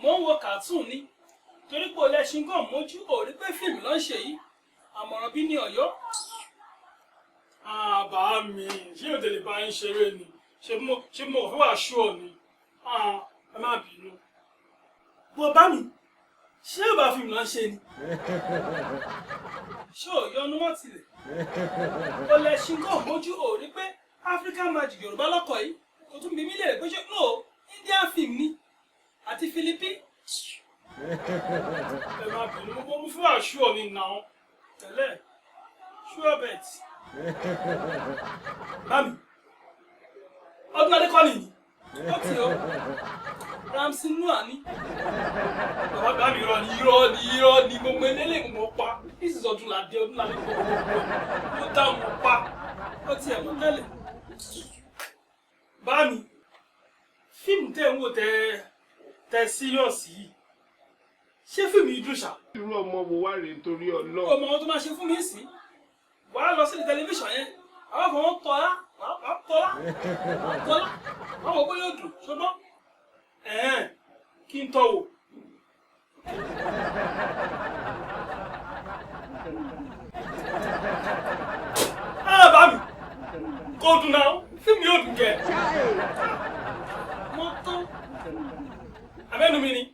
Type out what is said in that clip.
Mo ń wo cartoon ni torí pé olẹ́ṣin gan mójú òrí pé fíìmù ló ń ṣe yìí àmọ̀ràn bí ní Ọ̀yọ́. Bàá mi ṣé òde lè bá yín ṣeré ni ṣé mo fẹ́ wà ṣú ọ ni ẹ má bínú. Bó bá mi ṣé ò bá fíìmù ló ń ṣe ni ṣé ò yọnu wọ́n tilẹ̀ olẹ́ṣin gan mójú òrí pé African Magic Yorùbá lọ́kọ̀ yìí kò tún bí mí lè pé ṣé no Indian film ni àti Philippines. Ẹ má bínú mo fún àṣù ọ̀nì náà tẹ́lẹ̀ sure bet. Mami ọdún adékọ́ni ni ó ti o Ramsey Nouah ni bàbá mi irọ́ ni gbogbo eléyìí mo pa this is Ọdúnládé gbogbo ló dá mo pa ó ti ẹ̀ mọ́ tẹ́lẹ̀. Bámi fíìmù tẹ́ ń wò tẹ́ síríọ̀sì yìí ṣé fíìmù yìí dùn ṣá. irú ọmọ wo wá rèé torí Ọlọ́run. ọmọ wọn tó máa ṣe fún mi sí wàá lọ sí tẹlifíṣàn yẹn àwọn kan wọn tọ́lá wọn wọ pé yóò dùn ṣùgbọ́n kí n tọ́ wò. Bámi kò dùn náà fíìmù yóò dùn kẹ. Mo tán abẹ́nu mi ni.